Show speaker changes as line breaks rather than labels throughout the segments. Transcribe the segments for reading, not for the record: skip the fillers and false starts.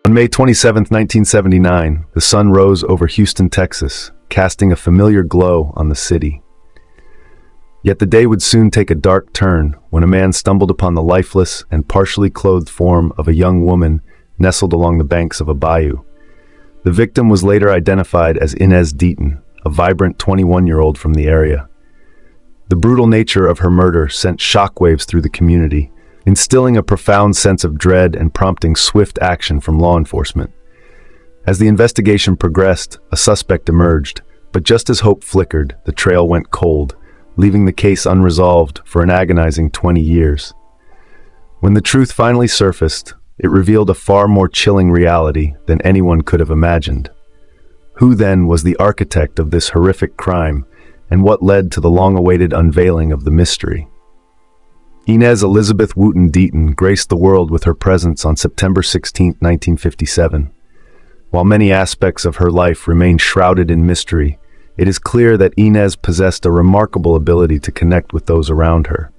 On May 27, 1979, the sun rose over Houston, Texas, casting a familiar glow on the city. Yet the day would soon take a dark turn when a man stumbled upon the lifeless and partially clothed form of a young woman nestled along the banks of a bayou. The victim was later identified as Inez Deaton, a vibrant 21-year-old from the area. The brutal nature of her murder sent shockwaves through the community, instilling a profound sense of dread and prompting swift action from law enforcement. As the investigation progressed, a suspect emerged, but just as hope flickered, the trail went cold, leaving the case unresolved for an agonizing 20 years. When the truth finally surfaced, it revealed a far more chilling reality than anyone could have imagined. Who then was the architect of this horrific crime, and what led to the long-awaited unveiling of the mystery? Inez Elizabeth Wooten Deaton graced the world with her presence on September 16, 1957. While many aspects of her life remain shrouded in mystery, it is clear that Inez possessed a remarkable ability to connect with those around her.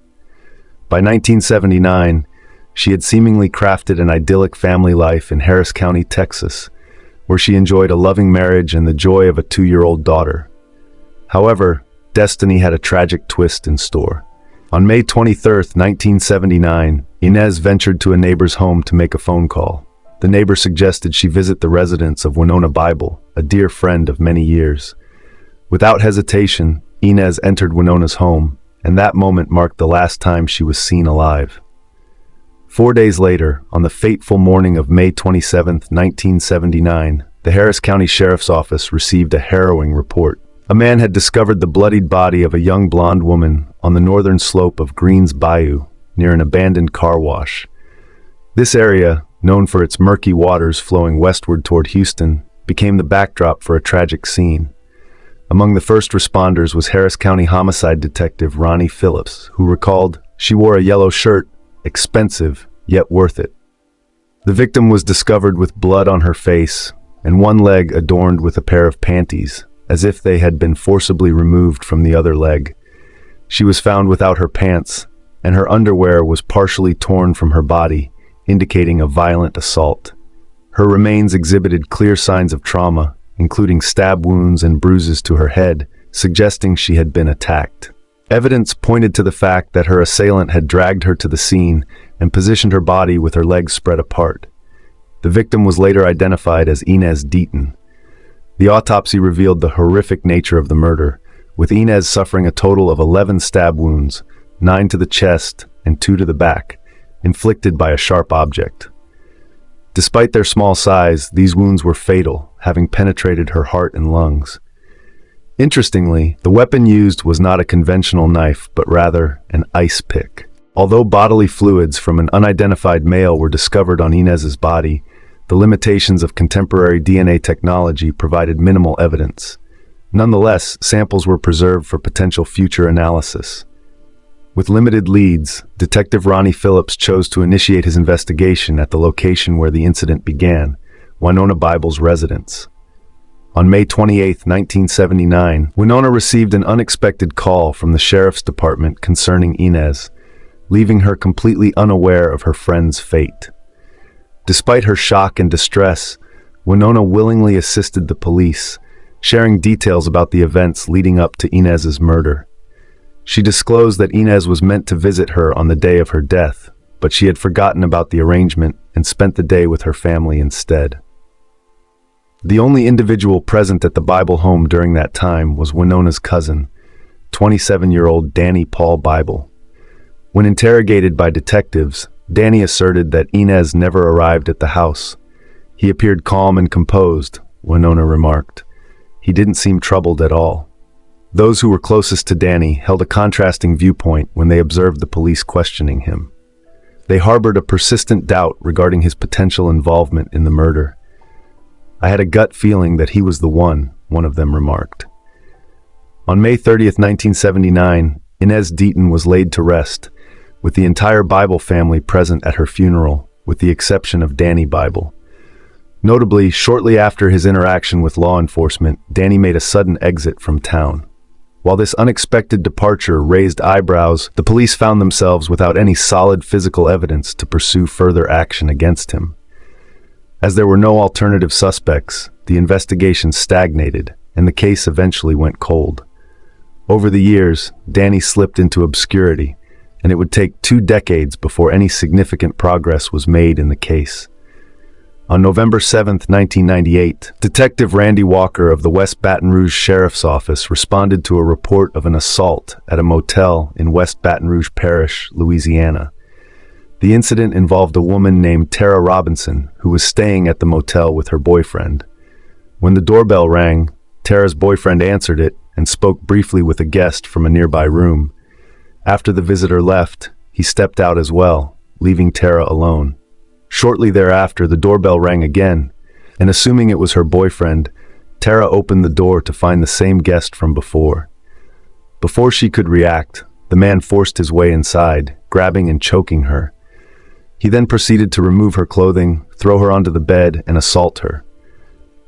By 1979, she had seemingly crafted an idyllic family life in Harris County, Texas, where she enjoyed a loving marriage and the joy of a 2-year-old daughter. However, destiny had a tragic twist in store. On May 23, 1979, Inez ventured to a neighbor's home to make a phone call. The neighbor suggested she visit the residence of Winona Bible, a dear friend of many years. Without hesitation, Inez entered Winona's home, and that moment marked the last time she was seen alive. 4 days later, on the fateful morning of May 27, 1979, the Harris County Sheriff's Office received a harrowing report. A man had discovered the bloodied body of a young blonde woman on the northern slope of Green's Bayou, near an abandoned car wash. This area, known for its murky waters flowing westward toward Houston, became the backdrop for a tragic scene. Among the first responders was Harris County homicide detective Ronnie Phillips, who recalled, "She wore a yellow shirt, expensive, yet worth it." The victim was discovered with blood on her face and one leg adorned with a pair of panties, as if they had been forcibly removed from the other leg. She was found without her pants, and her underwear was partially torn from her body, indicating a violent assault. Her remains exhibited clear signs of trauma, including stab wounds and bruises to her head, suggesting she had been attacked. Evidence pointed to the fact that her assailant had dragged her to the scene and positioned her body with her legs spread apart. The victim was later identified as Inez Deaton. The autopsy revealed the horrific nature of the murder, with Inez suffering a total of 11 stab wounds, 9 to the chest and 2 to the back, inflicted by a sharp object. Despite their small size, these wounds were fatal, having penetrated her heart and lungs. Interestingly, the weapon used was not a conventional knife, but rather an ice pick. Although bodily fluids from an unidentified male were discovered on Inez's body, the limitations of contemporary DNA technology provided minimal evidence. Nonetheless, samples were preserved for potential future analysis. With limited leads, Detective Ronnie Phillips chose to initiate his investigation at the location where the incident began, Winona Bible's residence. On May 28, 1979, Winona received an unexpected call from the Sheriff's Department concerning Inez, leaving her completely unaware of her friend's fate. Despite her shock and distress, Winona willingly assisted the police, sharing details about the events leading up to Inez's murder. She disclosed that Inez was meant to visit her on the day of her death, but she had forgotten about the arrangement and spent the day with her family instead. The only individual present at the Bible home during that time was Winona's cousin, 27-year-old Danny Paul Bible. When interrogated by detectives, Danny asserted that Inez never arrived at the house. "He appeared calm and composed," Winona remarked. "He didn't seem troubled at all." Those who were closest to Danny held a contrasting viewpoint when they observed the police questioning him. They harbored a persistent doubt regarding his potential involvement in the murder. "I had a gut feeling that he was the one," one of them remarked. On May 30, 1979, Inez Deaton was laid to rest, with the entire Bible family present at her funeral, with the exception of Danny Bible. Notably, shortly after his interaction with law enforcement, Danny made a sudden exit from town. While this unexpected departure raised eyebrows, the police found themselves without any solid physical evidence to pursue further action against him. As there were no alternative suspects, the investigation stagnated, and the case eventually went cold. Over the years, Danny slipped into obscurity, and it would take 2 decades before any significant progress was made in the case. On November 7, 1998, Detective Randy Walker of the West Baton Rouge Sheriff's Office responded to a report of an assault at a motel in West Baton Rouge Parish, Louisiana. The incident involved a woman named Tara Robinson, who was staying at the motel with her boyfriend. When the doorbell rang, Tara's boyfriend answered it and spoke briefly with a guest from a nearby room. After the visitor left, he stepped out as well, leaving Tara alone. Shortly thereafter, the doorbell rang again, and assuming it was her boyfriend, Tara opened the door to find the same guest from before. Before she could react, the man forced his way inside, grabbing and choking her. He then proceeded to remove her clothing, throw her onto the bed, and assault her.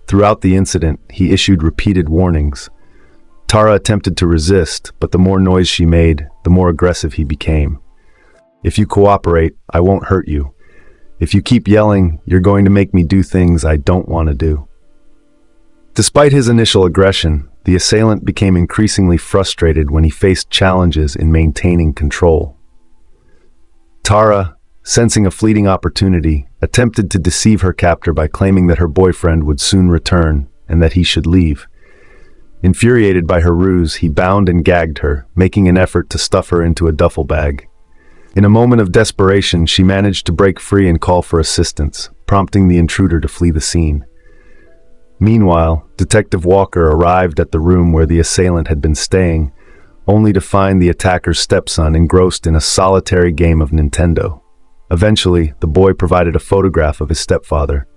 Throughout the incident, he issued repeated warnings. Tara attempted to resist, but the more noise she made, the more aggressive he became. "If you cooperate, I won't hurt you. If you keep yelling, you're going to make me do things I don't want to do." Despite his initial aggression, the assailant became increasingly frustrated when he faced challenges in maintaining control. Tara, sensing a fleeting opportunity, attempted to deceive her captor by claiming that her boyfriend would soon return and that he should leave. Infuriated by her ruse, he bound and gagged her, making an effort to stuff her into a duffel bag. In a moment of desperation, she managed to break free and call for assistance, prompting the intruder to flee the scene. Meanwhile, Detective Walker arrived at the room where the assailant had been staying, only to find the attacker's stepson engrossed in a solitary game of Nintendo. Eventually, the boy provided a photograph of his stepfather.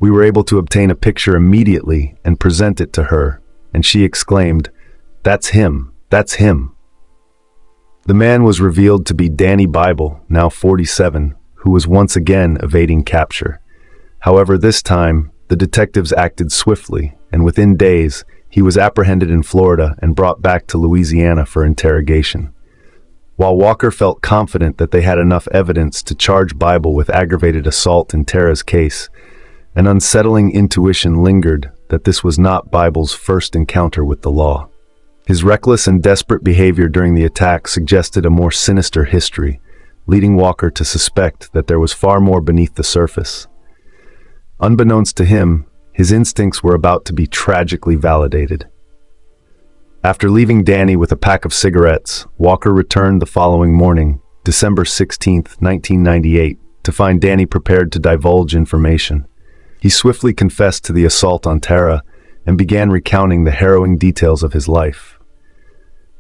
We were able to obtain a picture immediately and present it to her, and she exclaimed, "That's him, that's him." The man was revealed to be Danny Bible, now 47, who was once again evading capture. However, this time, the detectives acted swiftly, and within days, he was apprehended in Florida and brought back to Louisiana for interrogation. While Walker felt confident that they had enough evidence to charge Bible with aggravated assault in Tara's case, an unsettling intuition lingered that this was not Bible's first encounter with the law. His reckless and desperate behavior during the attack suggested a more sinister history, leading Walker to suspect that there was far more beneath the surface. Unbeknownst to him, his instincts were about to be tragically validated. After leaving Danny with a pack of cigarettes, Walker returned the following morning, December 16, 1998, to find Danny prepared to divulge information. He swiftly confessed to the assault on Tara and began recounting the harrowing details of his life.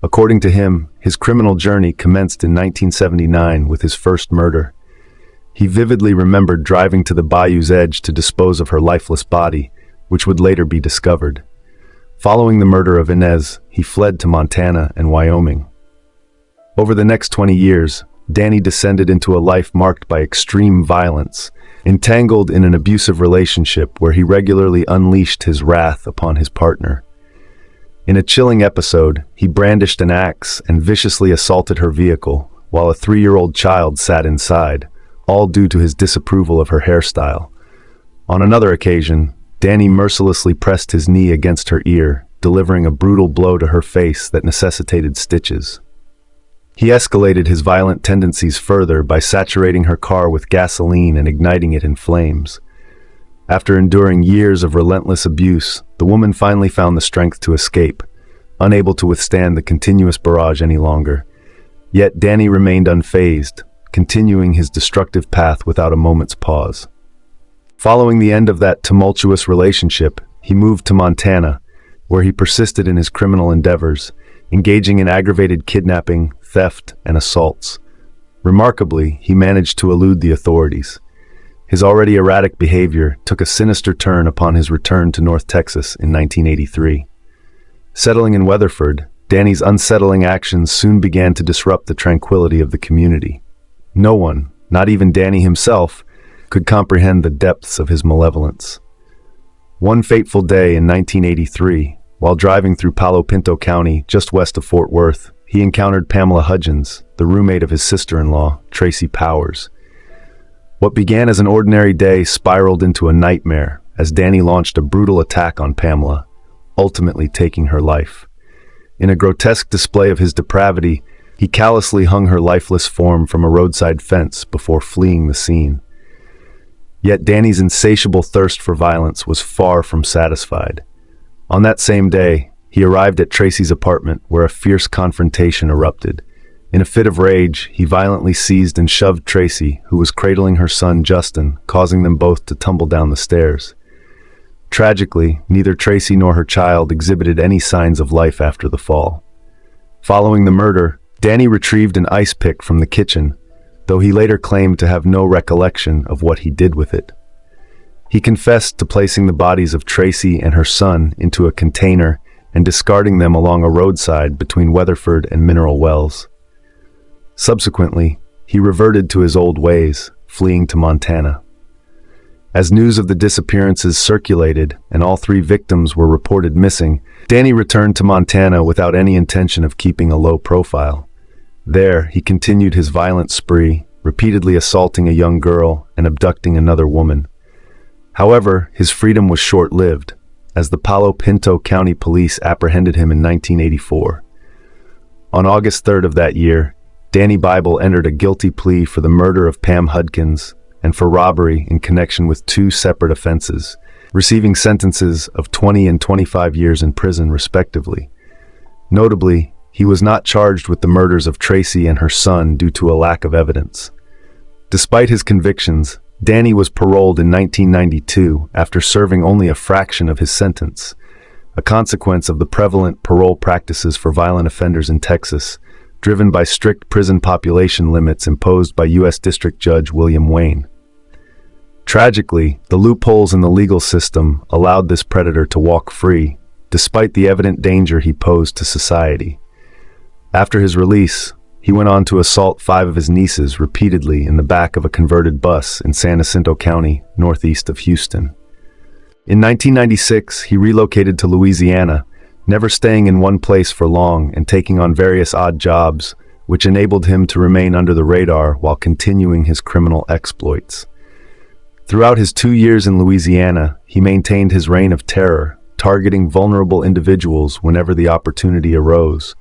According to him, his criminal journey commenced in 1979 with his first murder. He vividly remembered driving to the bayou's edge to dispose of her lifeless body, which would later be discovered. Following the murder of Inez, he fled to Montana and Wyoming. Over the next 20 years, Danny descended into a life marked by extreme violence, entangled in an abusive relationship where he regularly unleashed his wrath upon his partner. In a chilling episode, he brandished an axe and viciously assaulted her vehicle, while a 3-year-old child sat inside, all due to his disapproval of her hairstyle. On another occasion, Danny mercilessly pressed his knee against her ear, delivering a brutal blow to her face that necessitated stitches. He escalated his violent tendencies further by saturating her car with gasoline and igniting it in flames. After enduring years of relentless abuse, the woman finally found the strength to escape, unable to withstand the continuous barrage any longer. Yet Danny remained unfazed, continuing his destructive path without a moment's pause. Following the end of that tumultuous relationship, he moved to Montana, where he persisted in his criminal endeavors, engaging in aggravated kidnapping, theft, and assaults. Remarkably, he managed to elude the authorities. His already erratic behavior took a sinister turn upon his return to North Texas in 1983. Settling in Weatherford, Danny's unsettling actions soon began to disrupt the tranquility of the community. No one, not even Danny himself, could comprehend the depths of his malevolence. One fateful day in 1983, while driving through Palo Pinto County, just west of Fort Worth, he encountered Pamela Hudgens, the roommate of his sister-in-law, Tracy Powers. What began as an ordinary day spiraled into a nightmare as Danny launched a brutal attack on Pamela, ultimately taking her life. In a grotesque display of his depravity, he callously hung her lifeless form from a roadside fence before fleeing the scene. Yet Danny's insatiable thirst for violence was far from satisfied. On that same day, he arrived at Tracy's apartment where a fierce confrontation erupted. In a fit of rage, he violently seized and shoved Tracy, who was cradling her son Justin, causing them both to tumble down the stairs. Tragically, neither Tracy nor her child exhibited any signs of life after the fall. Following the murder, Danny retrieved an ice pick from the kitchen, though he later claimed to have no recollection of what he did with it. He confessed to placing the bodies of Tracy and her son into a container and discarding them along a roadside between Weatherford and Mineral Wells. Subsequently, he reverted to his old ways, fleeing to Montana. As news of the disappearances circulated and all 3 victims were reported missing, Danny returned to Montana without any intention of keeping a low profile. There, he continued his violent spree, repeatedly assaulting a young girl and abducting another woman. However, his freedom was short-lived, as the Palo Pinto County Police apprehended him in 1984. On August 3rd of that year, Danny Bible entered a guilty plea for the murder of Pam Hudkins and for robbery in connection with 2 separate offenses, receiving sentences of 20 and 25 years in prison, respectively. Notably, he was not charged with the murders of Tracy and her son due to a lack of evidence. Despite his convictions, Danny was paroled in 1992 after serving only a fraction of his sentence, a consequence of the prevalent parole practices for violent offenders in Texas, driven by strict prison population limits imposed by U.S. District Judge William Wayne. Tragically, the loopholes in the legal system allowed this predator to walk free, despite the evident danger he posed to society. After his release, he went on to assault 5 of his nieces repeatedly in the back of a converted bus in San Jacinto County, northeast of Houston. In 1996, he relocated to Louisiana, never staying in one place for long and taking on various odd jobs, which enabled him to remain under the radar while continuing his criminal exploits. Throughout his 2 years in Louisiana, he maintained his reign of terror, targeting vulnerable individuals whenever the opportunity arose.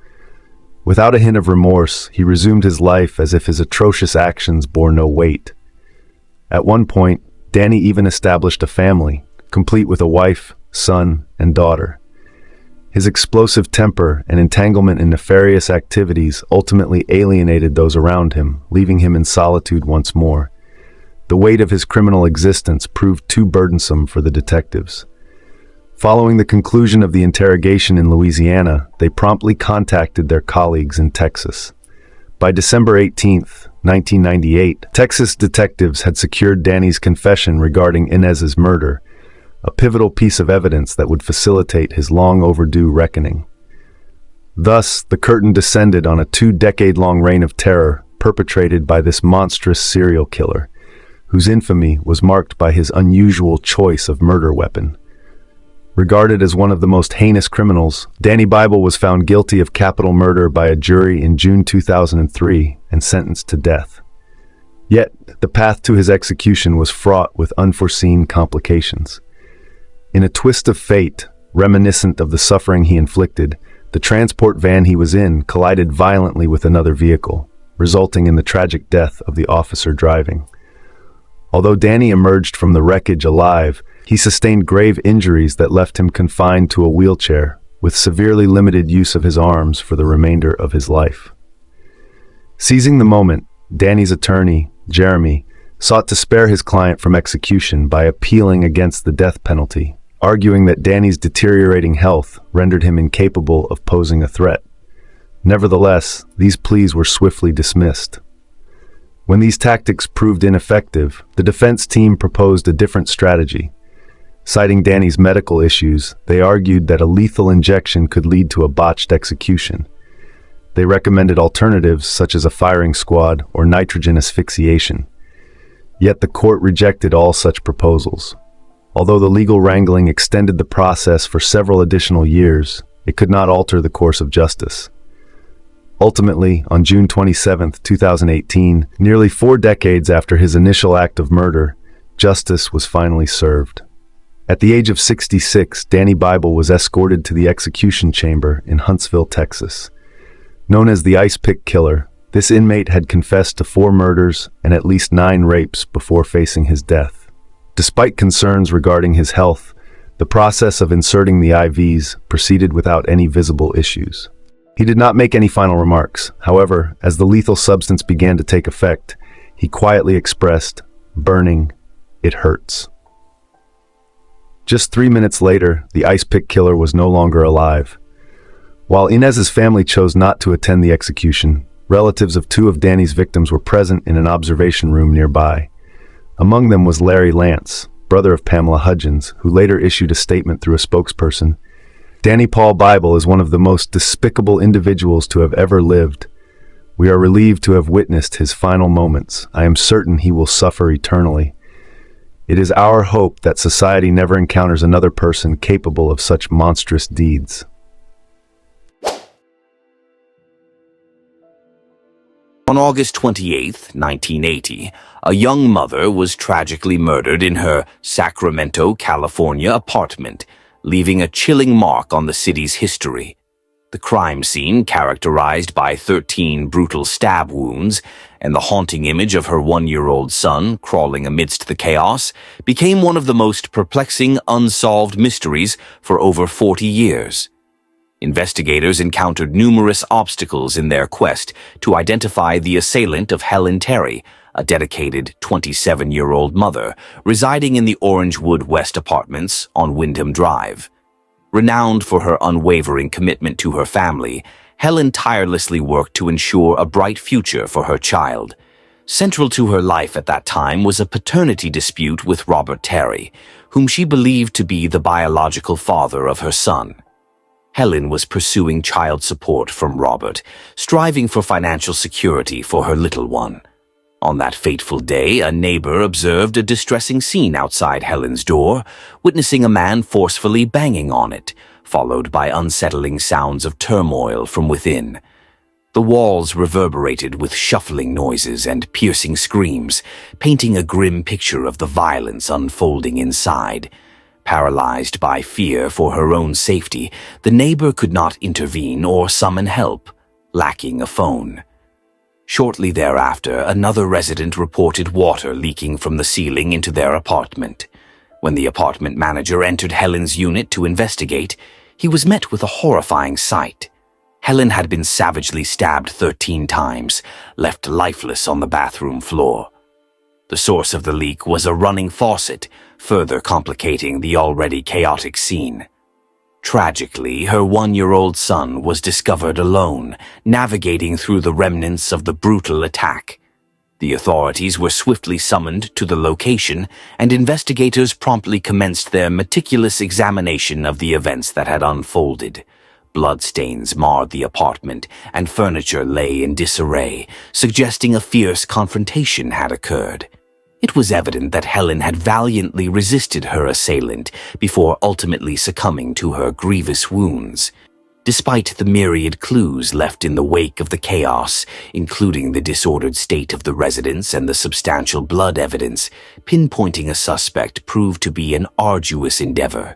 Without a hint of remorse, he resumed his life as if his atrocious actions bore no weight. At one point, Danny even established a family, complete with a wife, son, and daughter. His explosive temper and entanglement in nefarious activities ultimately alienated those around him, leaving him in solitude once more. The weight of his criminal existence proved too burdensome for the detectives. Following the conclusion of the interrogation in Louisiana, they promptly contacted their colleagues in Texas. By December 18, 1998, Texas detectives had secured Danny's confession regarding Inez's murder, a pivotal piece of evidence that would facilitate his long-overdue reckoning. Thus, the curtain descended on a 2-decade-long reign of terror perpetrated by this monstrous serial killer, whose infamy was marked by his unusual choice of murder weapon. Regarded as one of the most heinous criminals, Danny Bible was found guilty of capital murder by a jury in June 2003 and sentenced to death. Yet, the path to his execution was fraught with unforeseen complications. In a twist of fate, reminiscent of the suffering he inflicted, the transport van he was in collided violently with another vehicle, resulting in the tragic death of the officer driving. Although Danny emerged from the wreckage alive, he sustained grave injuries that left him confined to a wheelchair, with severely limited use of his arms for the remainder of his life. Seizing the moment, Danny's attorney, Jeremy, sought to spare his client from execution by appealing against the death penalty, arguing that Danny's deteriorating health rendered him incapable of posing a threat. Nevertheless, these pleas were swiftly dismissed. When these tactics proved ineffective, the defense team proposed a different strategy. Citing Danny's medical issues, they argued that a lethal injection could lead to a botched execution. They recommended alternatives such as a firing squad or nitrogen asphyxiation. Yet the court rejected all such proposals. Although the legal wrangling extended the process for several additional years, it could not alter the course of justice. Ultimately, on June 27, 2018, nearly 4 decades after his initial act of murder, justice was finally served. At the age of 66, Danny Bible was escorted to the execution chamber in Huntsville, Texas. Known as the Ice Pick Killer, this inmate had confessed to 4 murders and at least 9 rapes before facing his death. Despite concerns regarding his health, the process of inserting the IVs proceeded without any visible issues. He did not make any final remarks. However, as the lethal substance began to take effect, he quietly expressed, "Burning, it hurts." Just 3 minutes later, the Ice Pick Killer was no longer alive. While Inez's family chose not to attend the execution, relatives of 2 of Danny's victims were present in an observation room nearby. Among them was Larry Lance, brother of Pamela Hudgens, who later issued a statement through a spokesperson. "Danny Paul Bible is one of the most despicable individuals to have ever lived. We are relieved to have witnessed his final moments. I am certain he will suffer eternally. It is our hope that society never encounters another person capable of such monstrous deeds."
On August 28, 1980, a young mother was tragically murdered in her Sacramento, California apartment, leaving a chilling mark on the city's history. The crime scene, characterized by 13 brutal stab wounds and the haunting image of her 1-year-old son crawling amidst the chaos, became one of the most perplexing unsolved mysteries for over 40 years. Investigators encountered numerous obstacles in their quest to identify the assailant of Helen Terry, a dedicated 27-year-old mother residing in the Orangewood West Apartments on Wyndham Drive. Renowned for her unwavering commitment to her family, Helen tirelessly worked to ensure a bright future for her child. Central to her life at that time was a paternity dispute with Robert Terry, whom she believed to be the biological father of her son. Helen was pursuing child support from Robert, striving for financial security for her little one. On that fateful day, a neighbor observed a distressing scene outside Helen's door, witnessing a man forcefully banging on it, followed by unsettling sounds of turmoil from within. The walls reverberated with shuffling noises and piercing screams, painting a grim picture of the violence unfolding inside. Paralyzed by fear for her own safety, the neighbor could not intervene or summon help, lacking a phone. Shortly thereafter, another resident reported water leaking from the ceiling into their apartment. When the apartment manager entered Helen's unit to investigate, he was met with a horrifying sight. Helen had been savagely stabbed 13 times, left lifeless on the bathroom floor. The source of the leak was a running faucet, further complicating the already chaotic scene. Tragically, her 1-year-old son was discovered alone, navigating through the remnants of the brutal attack. The authorities were swiftly summoned to the location, and investigators promptly commenced their meticulous examination of the events that had unfolded. Bloodstains marred the apartment, and furniture lay in disarray, suggesting a fierce confrontation had occurred. It was evident that Helen had valiantly resisted her assailant before ultimately succumbing to her grievous wounds. Despite the myriad clues left in the wake of the chaos, including the disordered state of the residence and the substantial blood evidence, pinpointing a suspect proved to be an arduous endeavor.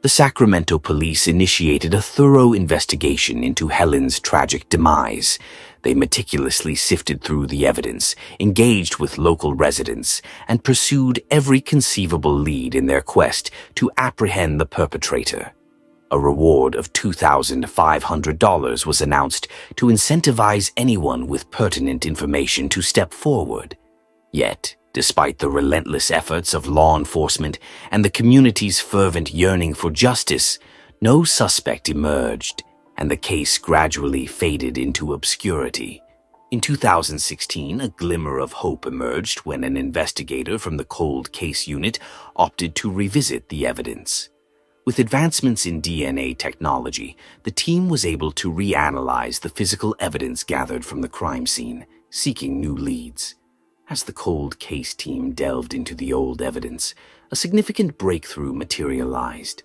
The Sacramento police initiated a thorough investigation into Helen's tragic demise. They meticulously sifted through the evidence, engaged with local residents, and pursued every conceivable lead in their quest to apprehend the perpetrator. A reward of $2,500 was announced to incentivize anyone with pertinent information to step forward. Yet, despite the relentless efforts of law enforcement and the community's fervent yearning for justice, no suspect emerged, and the case gradually faded into obscurity. In 2016, a glimmer of hope emerged when an investigator from the Cold Case Unit opted to revisit the evidence. With advancements in DNA technology, the team was able to reanalyze the physical evidence gathered from the crime scene, seeking new leads. As the Cold Case team delved into the old evidence, a significant breakthrough materialized.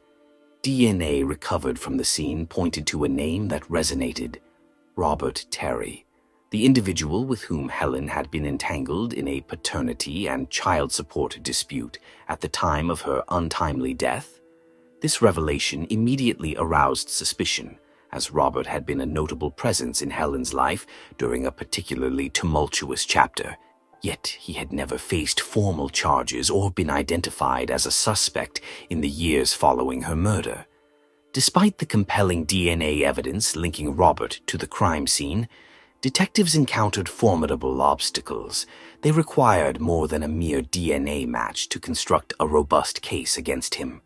DNA recovered from the scene pointed to a name that resonated: Robert Terry, the individual with whom Helen had been entangled in a paternity and child support dispute at the time of her untimely death. This revelation immediately aroused suspicion, as Robert had been a notable presence in Helen's life during a particularly tumultuous chapter. Yet he had never faced formal charges or been identified as a suspect in the years following her murder. Despite the compelling DNA evidence linking Robert to the crime scene, detectives encountered formidable obstacles. They required more than a mere DNA match to construct a robust case against him.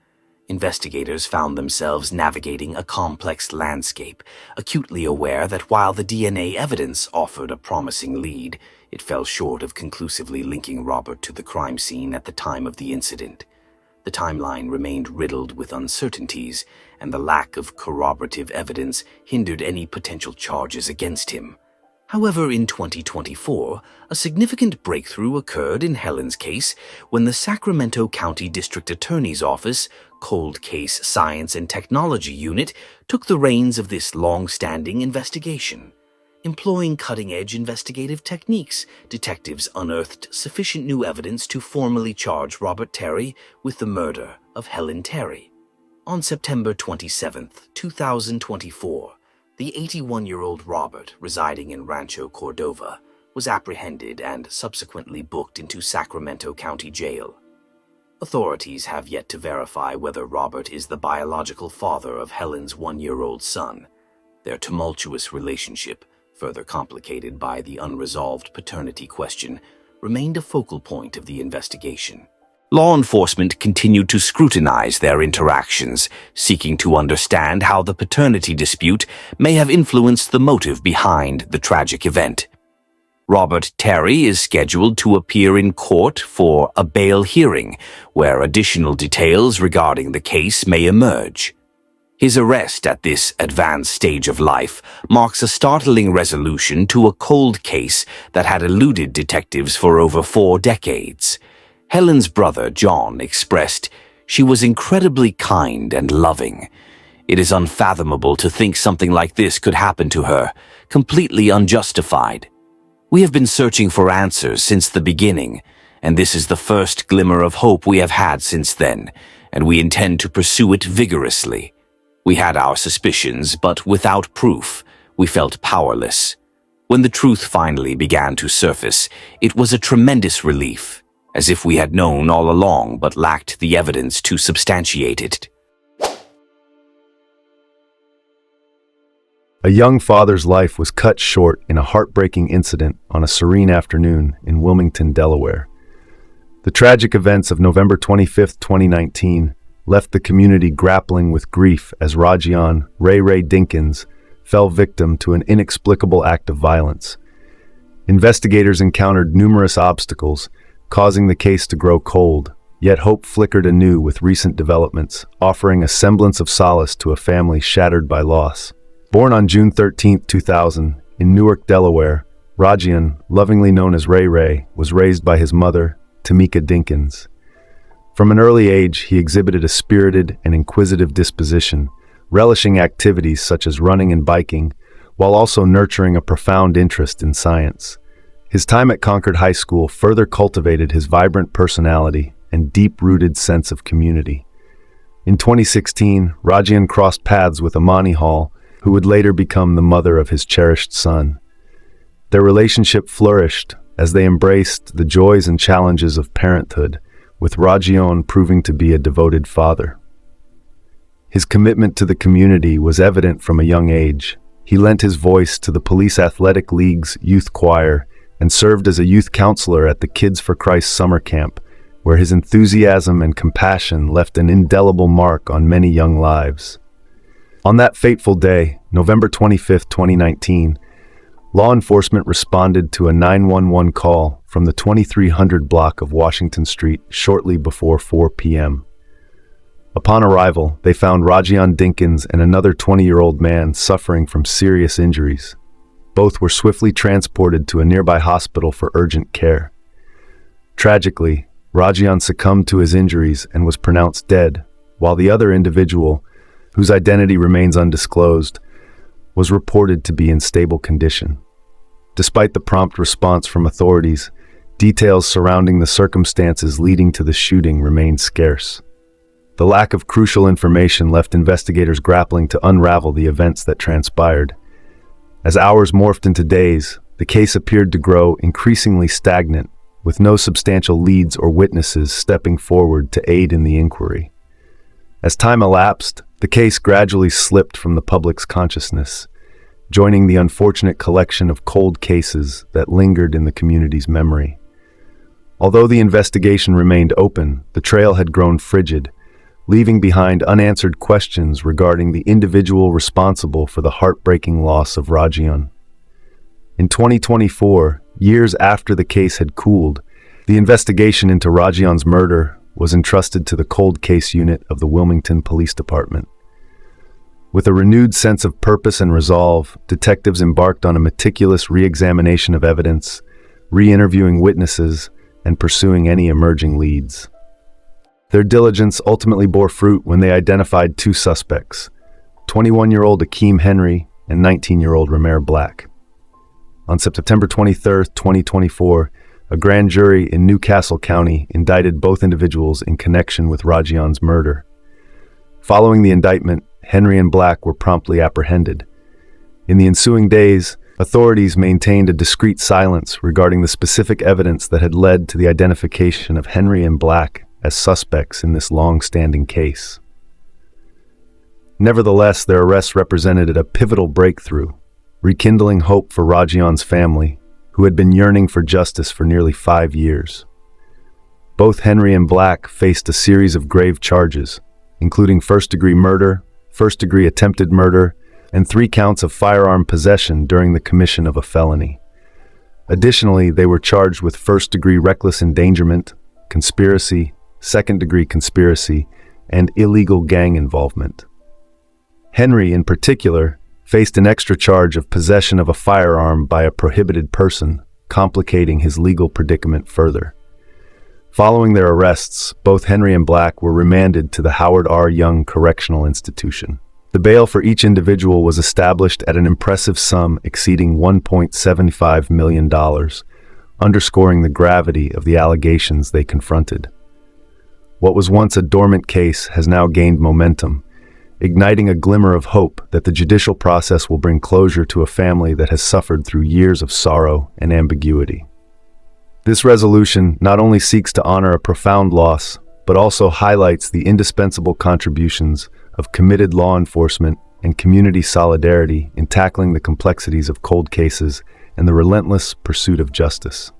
Investigators found themselves navigating a complex landscape, acutely aware that while the DNA evidence offered a promising lead, it fell short of conclusively linking Robert to the crime scene at the time of the incident. The timeline remained riddled with uncertainties, and the lack of corroborative evidence hindered any potential charges against him. However, in 2024, a significant breakthrough occurred in Helen's case when the Sacramento County District Attorney's Office Cold Case Science and Technology Unit took the reins of this long-standing investigation. Employing cutting-edge investigative techniques, detectives unearthed sufficient new evidence to formally charge Robert Terry with the murder of Helen Terry. On September 27, 2024, the 81-year-old Robert, residing in Rancho Cordova, was apprehended and subsequently booked into Sacramento County Jail. Authorities have yet to verify whether Robert is the biological father of Helen's 1-year-old son. Their tumultuous relationship, further complicated by the unresolved paternity question, remained a focal point of the investigation. Law enforcement continued to scrutinize their interactions, seeking to understand how the paternity dispute may have influenced the motive behind the tragic event. Robert Terry is scheduled to appear in court for a bail hearing, where additional details regarding the case may emerge. His arrest at this advanced stage of life marks a startling resolution to a cold case that had eluded detectives for over 4 decades. Helen's brother, John, expressed, "She was incredibly kind and loving. It is unfathomable to think something like this could happen to her, completely unjustified. We have been searching for answers since the beginning, and this is the first glimmer of hope we have had since then, and we intend to pursue it vigorously. We had our suspicions, but without proof, we felt powerless. When the truth finally began to surface, it was a tremendous relief, as if we had known all along but lacked the evidence to substantiate it."
A young father's life was cut short in a heartbreaking incident on a serene afternoon in Wilmington, Delaware. The tragic events of November 25, 2019, left the community grappling with grief as Rajion Ray Ray Dinkins fell victim to an inexplicable act of violence. Investigators encountered numerous obstacles, causing the case to grow cold, yet hope flickered anew with recent developments, offering a semblance of solace to a family shattered by loss. Born on June 13, 2000, in Newark, Delaware, Rajion, lovingly known as Ray Ray, was raised by his mother, Tamika Dinkins. From an early age, he exhibited a spirited and inquisitive disposition, relishing activities such as running and biking, while also nurturing a profound interest in science. His time at Concord High School further cultivated his vibrant personality and deep-rooted sense of community. In 2016, Rajion crossed paths with Amani Hall, who would later become the mother of his cherished son. Their relationship flourished as they embraced the joys and challenges of parenthood, with Rajion proving to be a devoted father. His commitment to the community was evident from a young age. He lent his voice to the Police Athletic League's youth choir and served as a youth counselor at the Kids for Christ summer camp, where his enthusiasm and compassion left an indelible mark on many young lives. On that fateful day, November 25, 2019, law enforcement responded to a 911 call from the 2300 block of Washington Street shortly before 4 p.m. Upon arrival, they found Rajion Dinkins and another 20-year-old man suffering from serious injuries. Both were swiftly transported to a nearby hospital for urgent care. Tragically, Rajion succumbed to his injuries and was pronounced dead, while the other individual, whose identity remains undisclosed, was reported to be in stable condition. Despite the prompt response from authorities, details surrounding the circumstances leading to the shooting remained scarce. The lack of crucial information left investigators grappling to unravel the events that transpired. As hours morphed into days, the case appeared to grow increasingly stagnant, with no substantial leads or witnesses stepping forward to aid in the inquiry. As time elapsed, the case gradually slipped from the public's consciousness, joining the unfortunate collection of cold cases that lingered in the community's memory. Although the investigation remained open, the trail had grown frigid, leaving behind unanswered questions regarding the individual responsible for the heartbreaking loss of Rajion. In 2024, years after the case had cooled, the investigation into Rajion's murder was entrusted to the Cold Case Unit of the Wilmington Police Department. With a renewed sense of purpose and resolve, detectives embarked on a meticulous re-examination of evidence, re-interviewing witnesses, and pursuing any emerging leads. Their diligence ultimately bore fruit when they identified two suspects, 21-year-old Akeem Henry and 19-year-old Romer Black. On September 23, 2024, a grand jury in Newcastle County indicted both individuals in connection with Rajion's murder. Following the indictment, Henry and Black were promptly apprehended. In the ensuing days, authorities maintained a discreet silence regarding the specific evidence that had led to the identification of Henry and Black as suspects in this long-standing case. Nevertheless, their arrests represented a pivotal breakthrough, rekindling hope for Rajion's family, who had been yearning for justice for nearly 5 years. Both Henry and Black faced a series of grave charges, including first-degree murder, first-degree attempted murder, and 3 counts of firearm possession during the commission of a felony. Additionally, they were charged with first-degree reckless endangerment, conspiracy, second-degree conspiracy, and illegal gang involvement. Henry, in particular, faced an extra charge of possession of a firearm by a prohibited person, complicating his legal predicament further. Following their arrests, both Henry and Black were remanded to the Howard R. Young Correctional Institution. The bail for each individual was established at an impressive sum exceeding $1.75 million, underscoring the gravity of the allegations they confronted. What was once a dormant case has now gained momentum, igniting a glimmer of hope that the judicial process will bring closure to a family that has suffered through years of sorrow and ambiguity. This resolution not only seeks to honor a profound loss, but also highlights the indispensable contributions of committed law enforcement and community solidarity in tackling the complexities of cold cases and the relentless pursuit of justice.